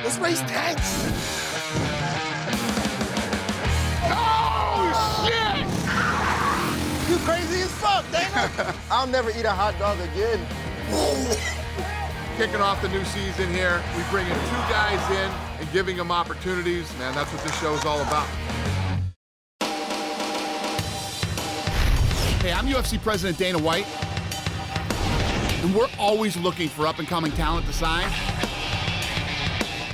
Let's race tanks. Oh, shit! You crazy as fuck, Dana. I'll never eat a hot dog again. Kicking off the new season here, we bring in 2 guys in and giving them opportunities. Man, that's what this show is all about. Hey, I'm UFC President Dana White, and we're always looking for up-and-coming talent to sign.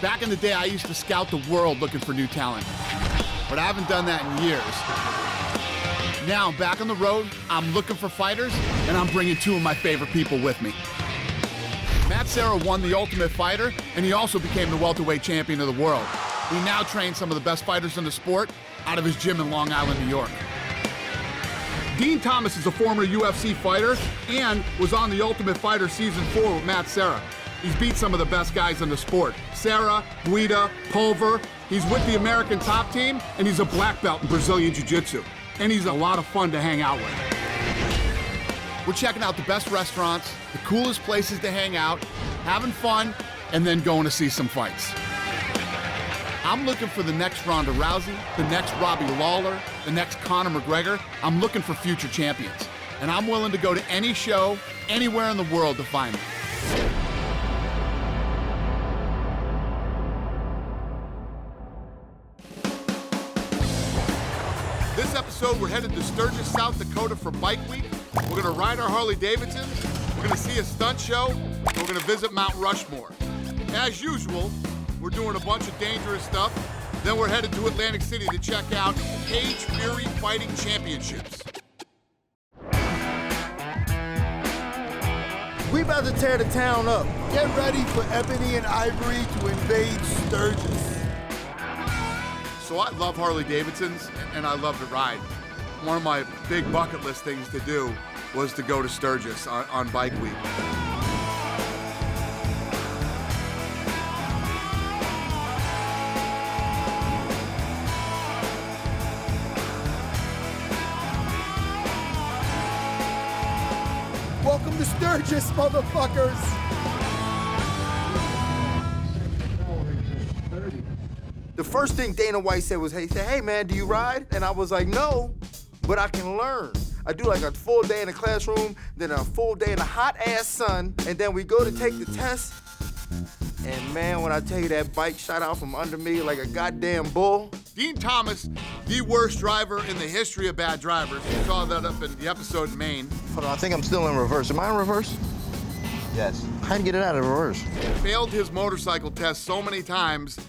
Back in the day, I used to scout the world looking for new talent, but I haven't done that in years. Now I'm back on the road, I'm looking for fighters, and I'm bringing 2 of my favorite people with me. Matt Serra won the Ultimate Fighter, and he also became the welterweight champion of the world. He now trains some of the best fighters in the sport out of his gym in Long Island, New York. Dean Thomas is a former UFC fighter and was on the Ultimate Fighter Season 4 with Matt Serra. He's beat some of the best guys in the sport. Serra, Guida, Pulver. He's with the American top team, and he's a black belt in Brazilian Jiu-Jitsu. And he's a lot of fun to hang out with. We're checking out the best restaurants, the coolest places to hang out, having fun, and then going to see some fights. I'm looking for the next Ronda Rousey, the next Robbie Lawler, the next Conor McGregor. I'm looking for future champions. And I'm willing to go to any show, anywhere in the world to find them. This episode, we're headed to Sturgis, South Dakota for Bike Week. We're gonna ride our Harley-Davidsons, we're gonna see a stunt show, and we're gonna visit Mount Rushmore. As usual, we're doing a bunch of dangerous stuff. Then we're headed to Atlantic City to check out Cage Fury Fighting Championships. We about to tear the town up. Get ready for Ebony and Ivory to invade Sturgis. So I love Harley-Davidsons, and I love to ride. One of my big bucket list things to do was to go to Sturgis on Bike Week. Welcome to Sturgis, motherfuckers. The first thing Dana White said was, hey man, do you ride? And I was like, no, but I can learn. I do like a full day in the classroom, then a full day in the hot ass sun, and then we go to take the test. And man, when I tell you that bike shot out from under me like a goddamn bull. Dean Thomas, the worst driver in the history of bad drivers. You saw that up in the episode in Maine. Hold on, I think I'm still in reverse. Am I in reverse? Yes. How'd you get it out of reverse? Failed his motorcycle test so many times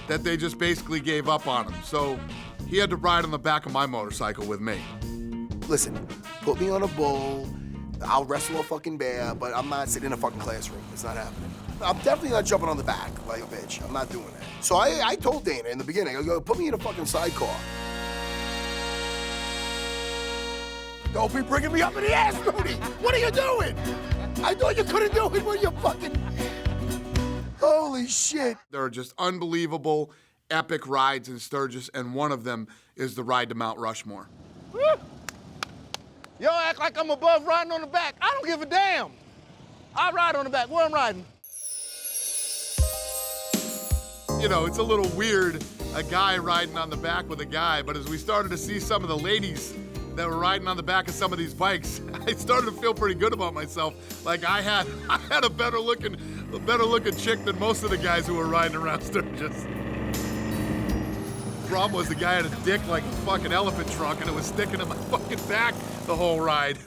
that they just basically gave up on him. So he had to ride on the back of my motorcycle with me. Listen, put me on a bull, I'll wrestle a fucking bear, but I'm not sitting in a fucking classroom. It's not happening. I'm definitely not jumping on the back like a bitch. I'm not doing that. So I told Dana in the beginning, I go, put me in a fucking sidecar. Don't be bringing me up in the ass, Rudy. What are you doing? I thought you couldn't do it when you fucking... Holy shit. There are just unbelievable, epic rides in Sturgis, and one of them is the ride to Mount Rushmore. Woo! Y'all act like I'm above riding on the back. I don't give a damn. I ride on the back. Where I'm riding? You know, it's a little weird, a guy riding on the back with a guy, but as we started to see some of the ladies that were riding on the back of some of these bikes, I started to feel pretty good about myself. Like I had a better looking chick than most of the guys who were riding around Sturgis. The problem was the guy had a dick like a fucking elephant trunk, and it was sticking in my fucking back the whole ride.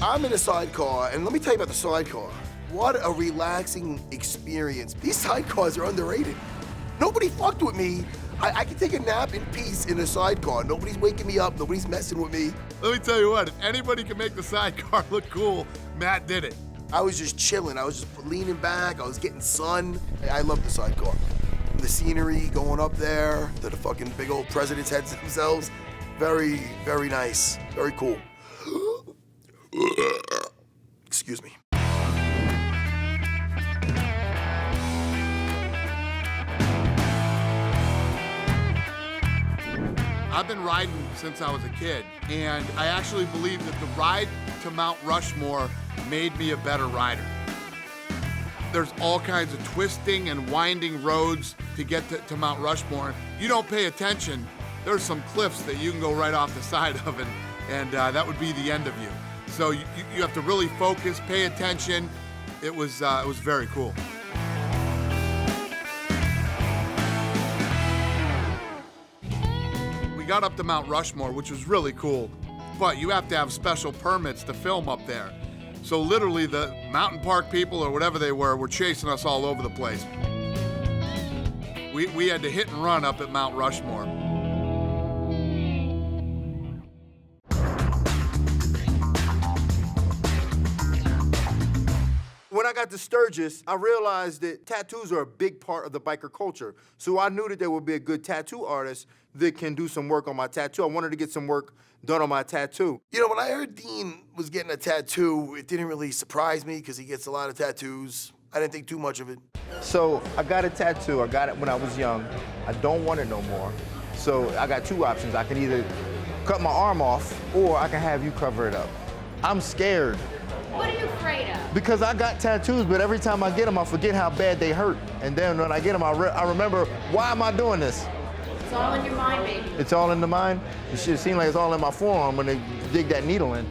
I'm in a sidecar, and let me tell you about the sidecar. What a relaxing experience. These sidecars are underrated. Nobody fucked with me. I can take a nap in peace in a sidecar. Nobody's waking me up. Nobody's messing with me. Let me tell you what, if anybody can make the sidecar look cool, Matt did it. I was just chilling. I was just leaning back. I was getting sun. I love the sidecar. The scenery going up there to the fucking big old president's heads themselves. Very, very nice. Very cool. Excuse me. I've been riding since I was a kid, and I actually believe that the ride to Mount Rushmore made me a better rider. There's all kinds of twisting and winding roads to get to Mount Rushmore. You don't pay attention, there's some cliffs that you can go right off the side of, and that would be the end of you. So you have to really focus, pay attention. It was very cool. We got up to Mount Rushmore, which was really cool, but you have to have special permits to film up there. So literally the mountain park people or whatever they were chasing us all over the place. We had to hit and run up at Mount Rushmore. When I got to Sturgis, I realized that tattoos are a big part of the biker culture. So I knew that there would be a good tattoo artist that can do some work on my tattoo. I wanted to get some work done on my tattoo. You know, when I heard Dean was getting a tattoo, it didn't really surprise me because he gets a lot of tattoos. I didn't think too much of it. So I got a tattoo. I got it when I was young. I don't want it no more. So I got two options. I can either cut my arm off or I can have you cover it up. I'm scared. What are you afraid of? Because I got tattoos, but every time I get them, I forget how bad they hurt. And then when I get them, I remember, why am I doing this? It's all in your mind, baby. It's all in the mind? It should seem like it's all in my forearm when they dig that needle in.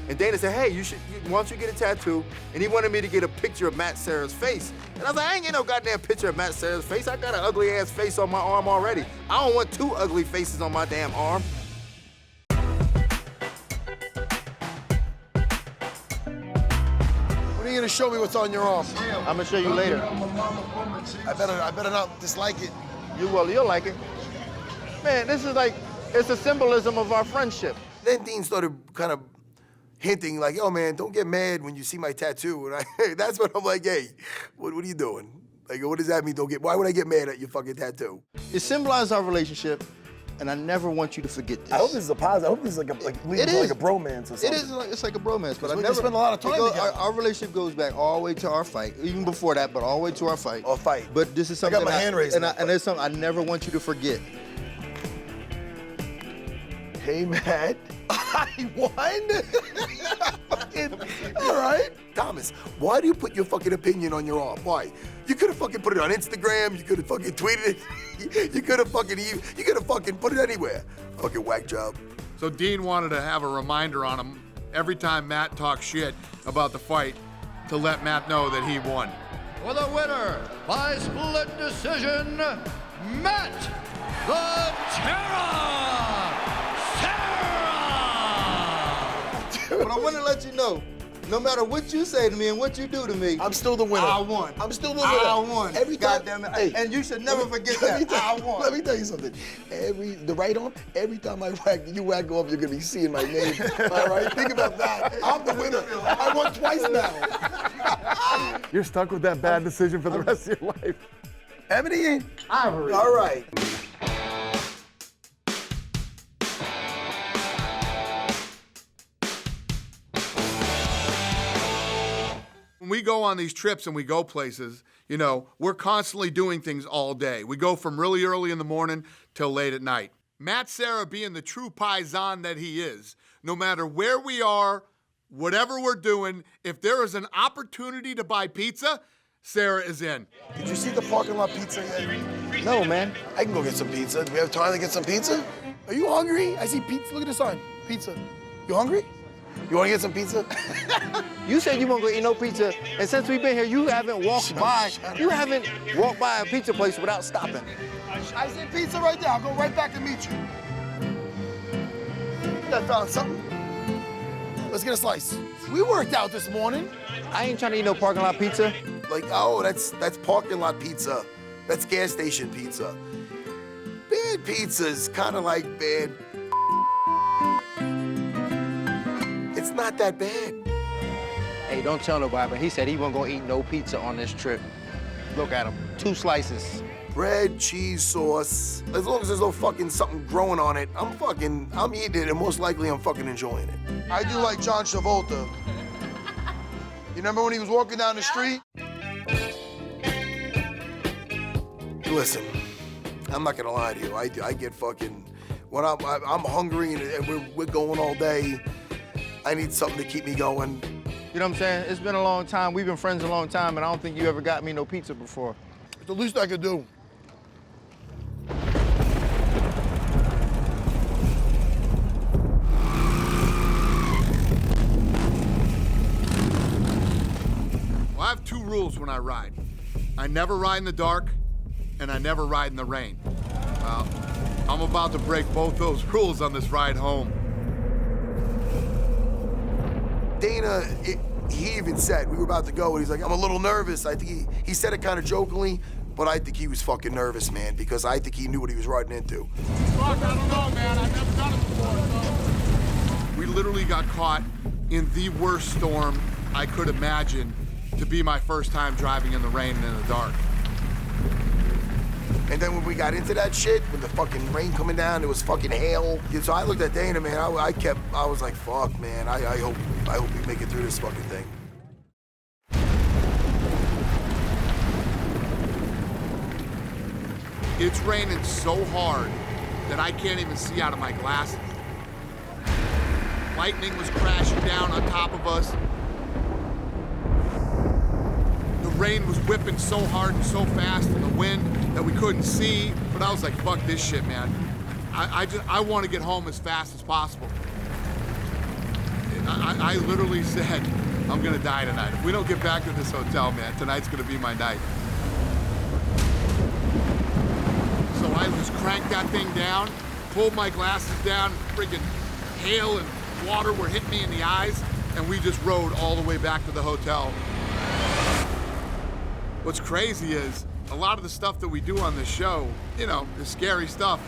And Dana said, hey, once you get a tattoo, and he wanted me to get a picture of Matt Serra's face. And I was like, I ain't get no goddamn picture of Matt Serra's face. I got an ugly ass face on my arm already. I don't want two ugly faces on my damn arm. When are you gonna show me what's on your arm? I'm gonna show you later. I better not dislike it. You'll like it. Man, this is like, it's a symbolism of our friendship. Then Dean started kind of hinting like, yo man, don't get mad when you see my tattoo. And that's when I'm like, hey, what are you doing? Like, what does that mean, why would I get mad at your fucking tattoo? It symbolizes our relationship, and I never want you to forget this. I hope this is a positive. I hope this is like a bromance or something. It is it's like a bromance, but I we never spend a lot of time together. Our relationship goes back all the way to our fight, even before that, but all the way to our fight. Our fight. But this is something I got my hand raised. and it's something I never want you to forget. Hey, Matt, I won. All right. Thomas, why do you put your fucking opinion on your arm? Why? You could have fucking put it on Instagram. You could have fucking tweeted it. You could have fucking put it anywhere. Fucking whack job. So Dean wanted to have a reminder on him every time Matt talks shit about the fight to let Matt know that he won. For the winner by split decision, Matt the Terror Serra! But I want to let you know, no matter what you say to me and what you do to me, I'm still the winner. I won. I'm still the winner. I won. Every time. Goddamn it. Hey, and you should never forget that. I won. Let me tell you something. The right arm, every time you whack off, you're gonna be seeing my name. All right? Think about that. I'm the winner. I won twice now. You're stuck with that bad decision for the rest of your life. Ebony? Ivory. All right. When we go on these trips and we go places, you know, we're constantly doing things all day. We go from really early in the morning till late at night. Matt Serra, being the true paisan that he is, no matter where we are, whatever we're doing, if there is an opportunity to buy pizza, Serra is in. Did you see the parking lot pizza yet? No, man. I can go get some pizza. Do we have time to get some pizza? Are you hungry? I see pizza. Look at the sign. Pizza. You hungry? You want to get some pizza? You said you won't go eat no pizza, and since we've been here, you haven't walked by a pizza place without stopping. I see pizza right there. I'll go right back and meet you. I found something. Let's get a slice. We worked out this morning. I ain't trying to eat no parking lot pizza. Like, oh, that's parking lot pizza. That's gas station pizza. Bad pizza's kind of like bad. It's not that bad. Hey, don't tell nobody, but he said he wasn't gonna eat no pizza on this trip. Look at him, 2 slices. Bread, cheese, sauce. As long as there's no fucking something growing on it, I'm eating it, and most likely I'm fucking enjoying it. I do like John Travolta. You remember when he was walking down the street? Listen, I'm not gonna lie to you. I get fucking, when I'm hungry and we're going all day, I need something to keep me going. You know what I'm saying? It's been a long time. We've been friends a long time, and I don't think you ever got me no pizza before. It's the least I could do. Well, I have two rules when I ride. I never ride in the dark, and I never ride in the rain. Well, I'm about to break both those rules on this ride home. Dana, he even said, we were about to go, and he's like, I'm a little nervous. I think he said it kind of jokingly, but I think he was fucking nervous, man, because I think he knew what he was riding into. Fuck, I don't know, man. I've never done it before, so. We literally got caught in the worst storm I could imagine to be my first time driving in the rain and in the dark. And then when we got into that shit, when the fucking rain coming down, it was fucking hail. So I looked at Dana, man, I was like, fuck, man, I hope we make it through this fucking thing. It's raining so hard that I can't even see out of my glasses. Lightning was crashing down on top of us. The rain was whipping so hard and so fast in the wind that we couldn't see, but I was like, fuck this shit, man. I want to get home as fast as possible. I literally said, I'm gonna die tonight. If we don't get back to this hotel, man, tonight's gonna be my night. So I just cranked that thing down, pulled my glasses down, friggin' hail and water were hitting me in the eyes, and we just rode all the way back to the hotel. What's crazy is a lot of the stuff that we do on this show, you know, is scary stuff,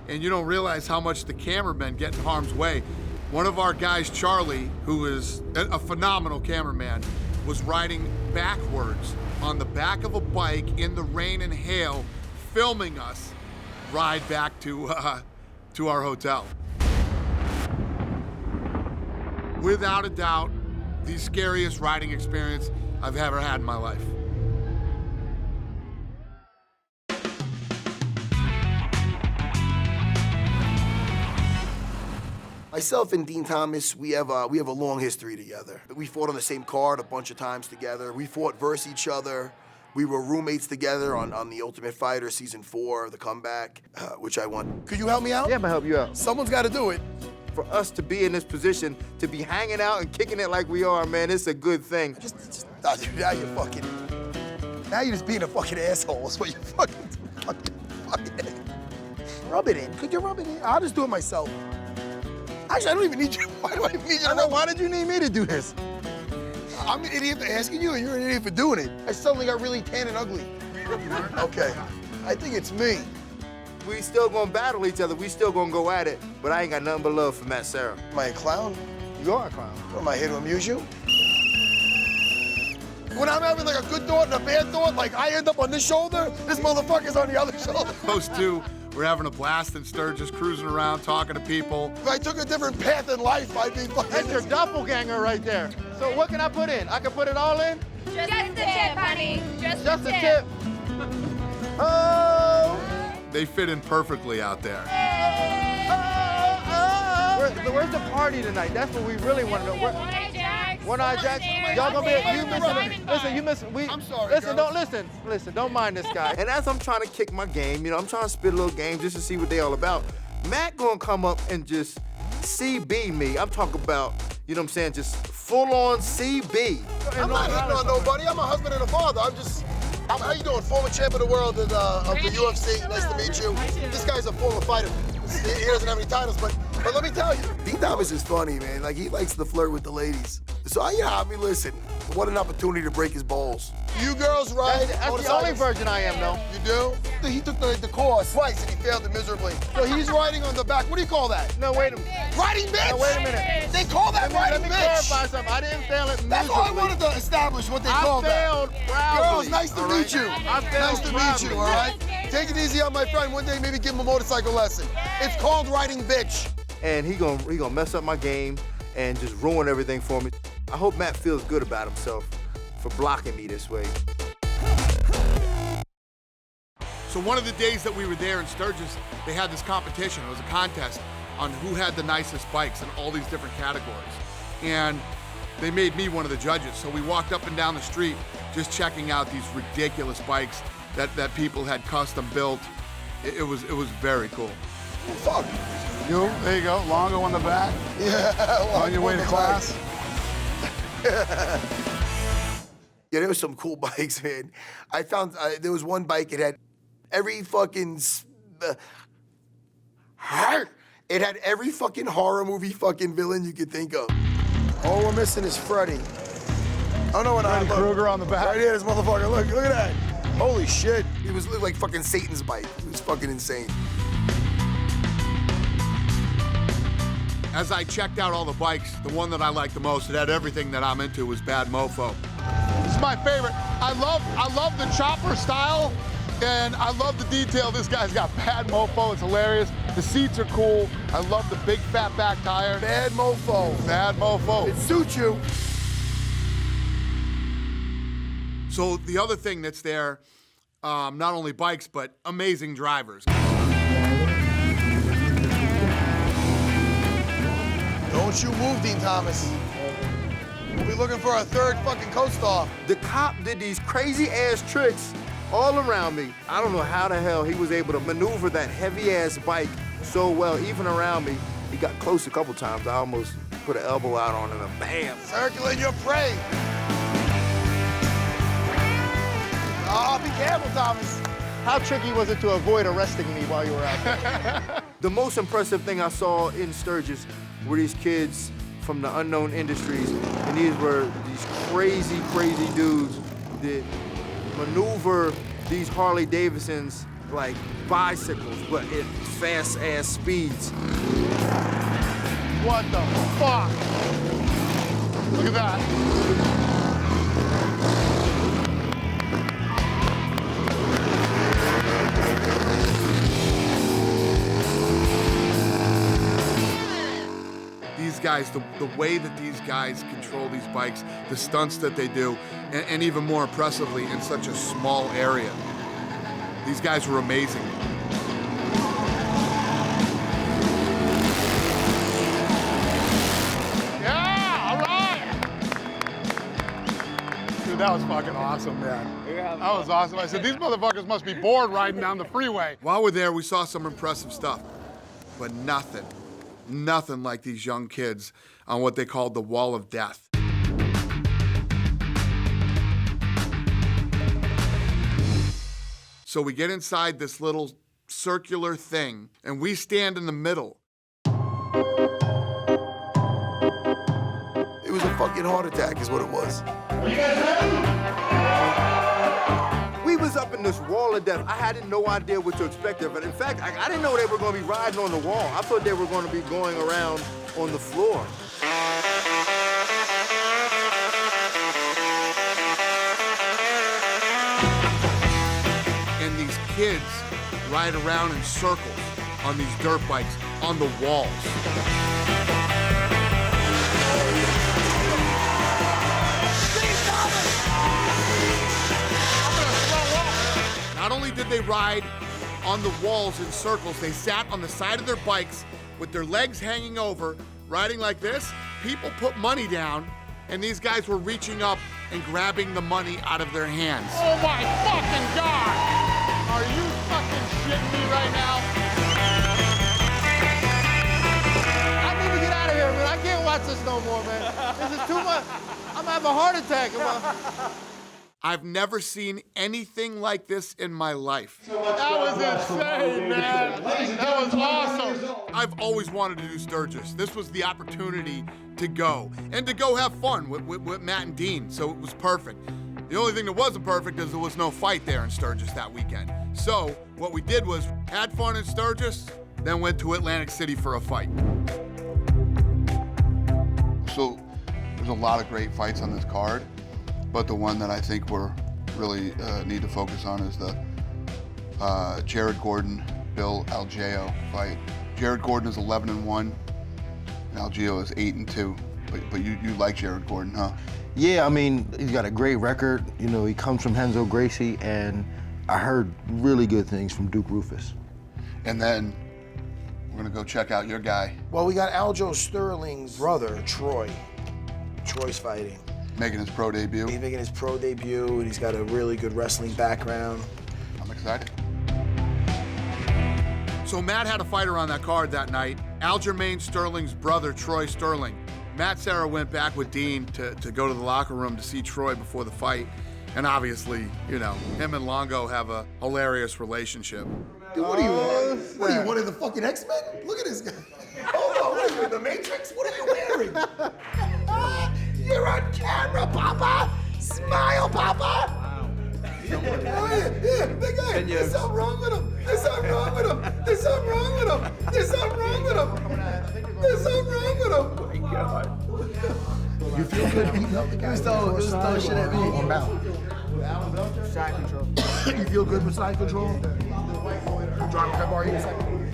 and you don't realize how much the cameramen get in harm's way. One of our guys, Charlie, who is a phenomenal cameraman, was riding backwards on the back of a bike in the rain and hail, filming us ride back to our hotel. Without a doubt, the scariest riding experience I've ever had in my life. Myself and Dean Thomas, we have a long history together. We fought on the same card a bunch of times together. We fought versus each other. We were roommates together on The Ultimate Fighter Season 4, The Comeback, which I won. Could you help me out? Yeah, I'm gonna help you out. Someone's got to do it. For us to be in this position, to be hanging out and kicking it like we are, man, it's a good thing. Oh, dude, now you're fucking, now you're just being a fucking asshole. That's what you fucking rub it in. Could you rub it in? I'll just do it myself. Actually, I don't even need you. Why do I even need you? I know, why did you need me to do this? I'm an idiot for asking you, and you're an idiot for doing it. I suddenly got really tan and ugly. Okay, I think it's me. We still gonna battle each other. We still gonna go at it. But I ain't got nothing but love for Matt Serra. Am I a clown? You are a clown. What, am I here to amuse you? When I'm having like a good thought and a bad thought, like I end up on this shoulder, this motherfucker's on the other shoulder. Those two were having a blast in Sturgis, cruising around, talking to people. If I took a different path in life, I'd be fucking... That's your doppelganger right there. So what can I put in? I can put it all in? Just a tip, honey. Just Just a a tip. tip. Oh! They fit in perfectly out there. Where's the party tonight? That's what we really want to know. One-Eye Jacks. Y'all gonna be, you missing, listen, you missing, I'm sorry, listen, girls. listen, don't mind this guy. And as I'm trying to kick my game, you know, I'm trying to spit a little game just to see what they all about. Matt gonna come up and just CB me. I'm talking about, you know what I'm saying, just full-on CB. I'm not hitting on nobody. I'm a husband and a father. How you doing? Former champ of the world of the UFC. Nice to meet you. This guy's a former fighter. He doesn't have any titles, but let me tell you, Dean Thomas is funny, man. Like, he likes to flirt with the ladies. So, I mean, listen, what an opportunity to break his balls. You girls ride That's the only virgin I am, though. You do? He took the course twice and he failed it miserably. So he's riding on the back. What do you call that? No, wait a minute. Riding bitch? No, wait a minute. They call that riding Let me bitch. clarify something. I didn't fail it miserably. That's all I wanted to establish what they call that. I failed proudly. Girls, nice to meet you. I failed Nice to meet you, all right? Take it easy on my friend. One day, maybe give him a motorcycle lesson. It's called riding bitch. And he gonna mess up my game and just ruin everything for me. I hope Matt feels good about himself for blocking me this way. So one of the days that we were there in Sturgis, they had this competition. It was a contest on who had the nicest bikes in all these different categories. And they made me one of the judges. So we walked up and down the street just checking out these ridiculous bikes that people had custom built. It was very cool. Oh, fuck. You, there you go, Longo on the back. Yeah. On your way to class. Yeah, there was some cool bikes, man. I found there was one bike, it had every fucking, it had every fucking horror movie fucking villain you could think of. All we're missing is Freddy. Oh no, and Freddy Krueger on the back. Right here, this motherfucker, look at that. Holy shit. It was like fucking Satan's bike. It was fucking insane. As I checked out all the bikes, the one that I liked the most, it had everything that I'm into, was Bad Mofo. This is my favorite. I love the chopper style, and I love the detail. This guy's got Bad Mofo, it's hilarious. The seats are cool. I love the big fat back tire. Bad Mofo. Bad Mofo. It suits you. So the other thing that's there, not only bikes, but amazing drivers. Don't you move, Dean Thomas. We'll be looking for a third fucking co-star. The cop did these crazy ass tricks all around me. I don't know how the hell he was able to maneuver that heavy ass bike so well, even around me. He got close a couple times. I almost put an elbow out on him and bam. Circling your prey. Oh, be careful, Thomas. How tricky was it to avoid arresting me while you were out there? The most impressive thing I saw in Sturgis were these kids from the unknown industries, and these were these crazy, crazy dudes that maneuver these Harley Davidsons like bicycles, but at fast-ass speeds. What the fuck? Look at that. These guys, the way that these guys control these bikes, the stunts that they do, and even more impressively, in such a small area. These guys were amazing. Yeah, all right. Dude, that was fucking awesome, man. That was awesome. I said, these motherfuckers must be bored riding down the freeway. While we're there, we saw some impressive stuff, but nothing like these young kids on what they called the Wall of Death. So we get inside this little circular thing, and we stand in the middle. It was a fucking heart attack is what it was. We was up in this wall of death. I had no idea what to expect of it. In fact, I didn't know they were going to be riding on the wall. I thought they were going to be going around on the floor. And these kids ride around in circles on these dirt bikes on the walls. Not only did they ride on the walls in circles, they sat on the side of their bikes with their legs hanging over, riding like this. People put money down, and these guys were reaching up and grabbing the money out of their hands. Oh my fucking God! Are you fucking shitting me right now? I need to get out of here, man. I can't watch this no more, man. This is too much. I'm having a heart attack. I've never seen anything like this in my life. That was insane, man. That was awesome. I've always wanted to do Sturgis. This was the opportunity to go, and to go have fun with Matt and Dean, so it was perfect. The only thing that wasn't perfect is there was no fight there in Sturgis that weekend. So what we did was had fun in Sturgis, then went to Atlantic City for a fight. So there's a lot of great fights on this card. But the one that I think we're really need to focus on is the Jared Gordon-Bill Algeo fight. Jared Gordon is 11-1, and Algeo is 8-2. But you like Jared Gordon, huh? Yeah, I mean, he's got a great record. You know, he comes from Renzo Gracie, and I heard really good things from Duke Rufus. And then we're gonna go check out your guy. Well, we got Aljo Sterling's brother, Troy. Troy's fighting. Making his pro debut. He's making his pro debut, and he's got a really good wrestling background. I'm excited. So Matt had a fighter on that card that night, Aljamain Sterling's brother, Troy Sterling. Matt Serra went back with Dean to go to the locker room to see Troy before the fight. And obviously, you know, him and Longo have a hilarious relationship. Dude, what are you? What are you, one of the fucking X-Men? Look at this guy. Hold on, what are you in the Matrix? What are you wearing? You're on camera, Papa. Smile, Papa. Yeah, big guy. There's something wrong with him. There's something wrong with him. There's something wrong with him. There's something wrong with him. There's something wrong with him. Oh my God. You feel good beating up the guy? Just throw shit at me. Or mouth. Side control. You feel good with side control?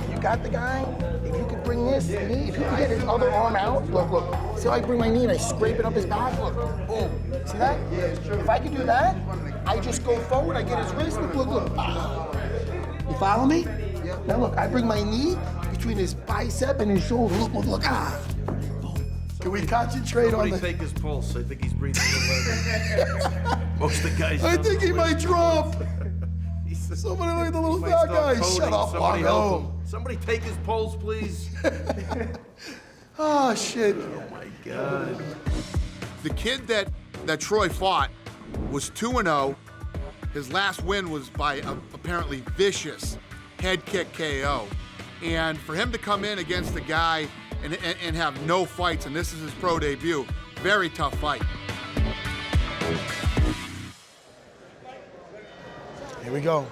You got the guy? If you could bring this knee, if you could get his other arm out, look. See how I bring my knee and I scrape it up his back? Look, boom. See that? If I could do that, I just go forward, I get his wrist, look. Ah. You follow me? Now look, I bring my knee between his bicep and his shoulder. Look. Ah. Can we concentrate on the... Somebody take his pulse. I think he's breathing the Most of the guys... I think he might drop. Somebody look at the little fat guy. Shut up, Somebody Longo. help him. Somebody take his pulse, please. Oh, shit. Oh, my God. The kid that Troy fought was 2-0. His last win was by a apparently vicious head kick KO. And for him to come in against the guy and have no fights, and this is his pro debut, very tough fight. Here we go.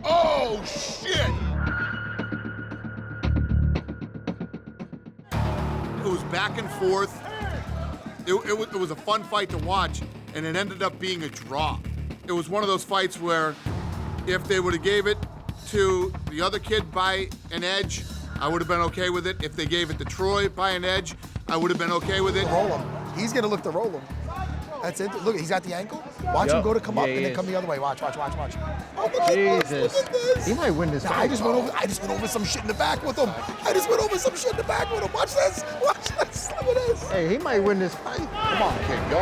Oh, shit! It was back and forth. It was a fun fight to watch, and it ended up being a draw. It was one of those fights where if they would have gave it to the other kid by an edge, I would have been okay with it. If they gave it to Troy by an edge, I would have been okay with it. Roll him. He's gonna look to roll him. That's it. Look, he's at the ankle. Watch him go to come up and then come the other way. Watch. Oh, look at this. Look at this. He might win this fight. I just went over some shit in the back with him. Watch this. Look at this. Hey, he might win this fight. Come on, kid. Go.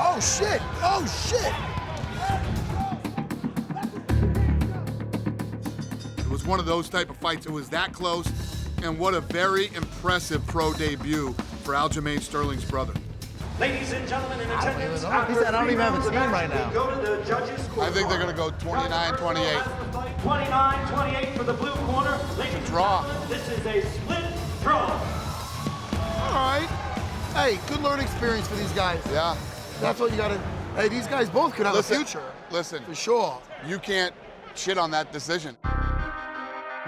Oh shit. It was one of those type of fights. It was that close, and what a very impressive pro debut for Aljamain Sterling's brother. Ladies and gentlemen in attendance, He said, I don't even have a team right now. go to the judges' I think they're going to go 29-28. 29-28 for the blue corner. Ladies and Draw. gentlemen, this is a split draw. All right. Hey, good learning experience for these guys. Yeah. That's what you gotta. Hey, these guys both could have a future. Listen, For sure. you can't shit on that decision.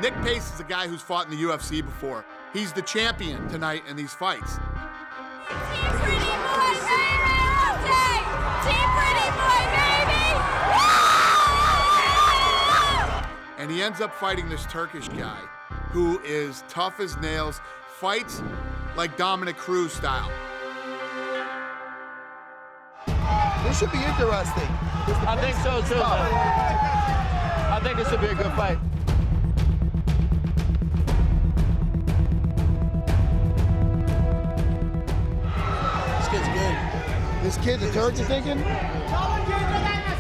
Nick Pace is a guy who's fought in the UFC before. He's the champion tonight in these fights. Team Pretty Boy, baby! All day! Team Pretty Boy, baby! And he ends up fighting this Turkish guy who is tough as nails, fights like Dominic Cruz style. This should be interesting. I think so too, man. I think it should be a good fight. This kid's good. This kid, the Turks are thinking,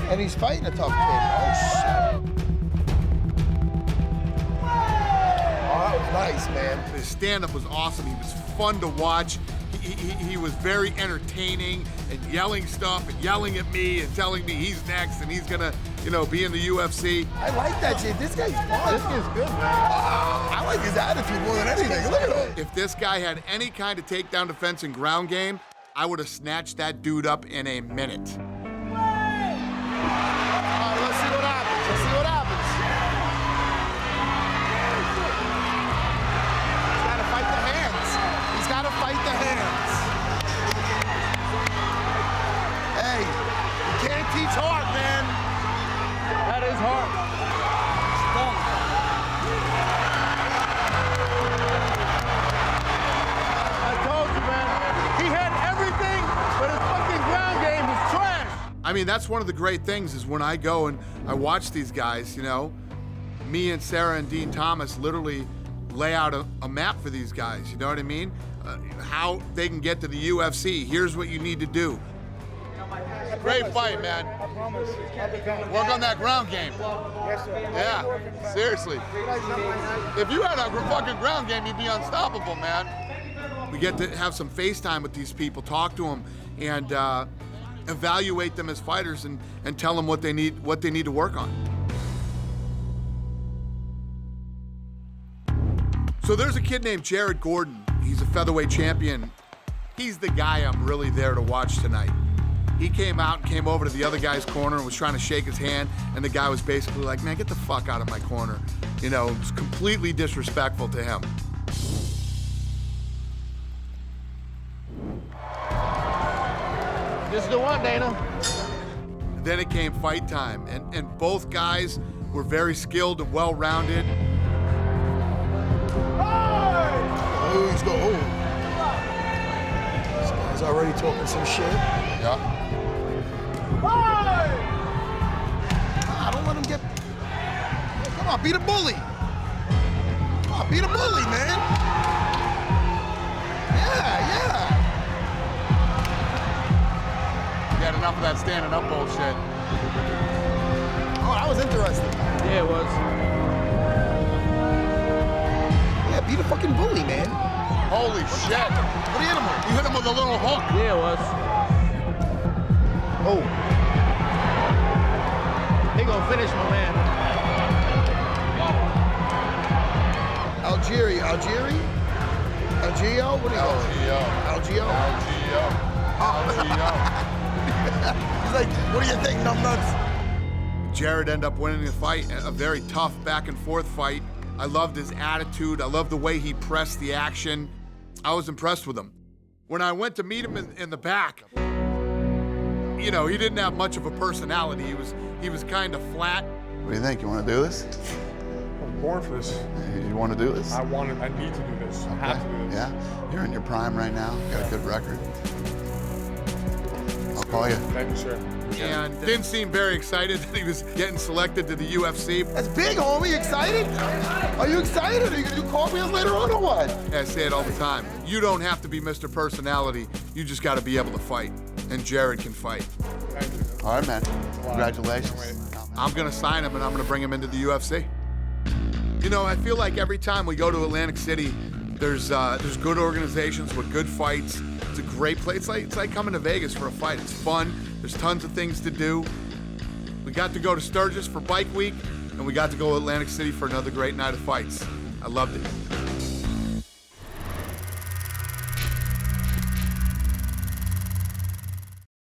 and he's fighting a tough kid. Oh shit. Oh, that was nice, man. His stand-up was awesome. He was fun to watch. He was very entertaining and yelling stuff and yelling at me and telling me he's next and he's gonna, be in the UFC. I like that shit. This guy's fun. This kid's good, man. I like his attitude more than anything. Look at him. If this guy had any kind of takedown defense and ground game, I would have snatched that dude up in a minute. All right, let's see what happens. He's got to fight the hands. Hey, you can't teach hard, man. That is hard. I told you, man. He had everything, but his fucking ground game was trash. I mean, that's one of the great things is when I go and I watch these guys, me and Serra and Dean Thomas literally lay out a map for these guys, you know what I mean? How they can get to the UFC. Here's what you need to do. Great fight, man. I promise. Work on that ground game. Yes, sir. Yeah, seriously. If you had a fucking ground game, you'd be unstoppable, man. We get to have some FaceTime with these people, talk to them, and evaluate them as fighters and tell them what they need to work on. So there's a kid named Jared Gordon. He's a featherweight champion. He's the guy I'm really there to watch tonight. He came out and came over to the other guy's corner and was trying to shake his hand, and the guy was basically like, man, get the fuck out of my corner. You know, it was completely disrespectful to him. This is the one, Dana. Then it came fight time, and both guys were very skilled and well-rounded. Oh, he's going. Oh. This guy's already talking some shit. Yeah. Don't let him get. Come on, beat a bully. Come on, beat a bully, man. Yeah. You had enough of that standing up bullshit. Oh, that was interesting. Yeah, it was. Yeah, beat a fucking bully, man. Holy shit. What hit him with? You hit him with a little hook. Yeah, it was. Oh. He gonna finish, my man. Algio? What are you? Algio? He's like, what do you think, numbnuts? Jared ended up winning the fight, a very tough back and forth fight. I loved his attitude. I loved the way he pressed the action. I was impressed with him. When I went to meet him in the back, you know, he didn't have much of a personality. He was kind of flat. What do you think? You want to do this? I'm born for this. You want to do this? I need to do this. I have to do this. Yeah? You're in your prime right now. You got a good record. I'll call you. Thank you, sir. And didn't seem very excited that he was getting selected to the UFC. That's big, homie. You excited? Are you excited? Are you gonna do cartwheels later on or what? I say it all the time. You don't have to be Mr. Personality. You just got to be able to fight. And Jared can fight. Thank you. All right, man. Congratulations. I'm going to sign him and I'm going to bring him into the UFC. You know, I feel like every time we go to Atlantic City, there's good organizations with good fights. It's a great place. It's like coming to Vegas for a fight. It's fun. There's tons of things to do. We got to go to Sturgis for Bike Week, and we got to go to Atlantic City for another great night of fights. I loved it.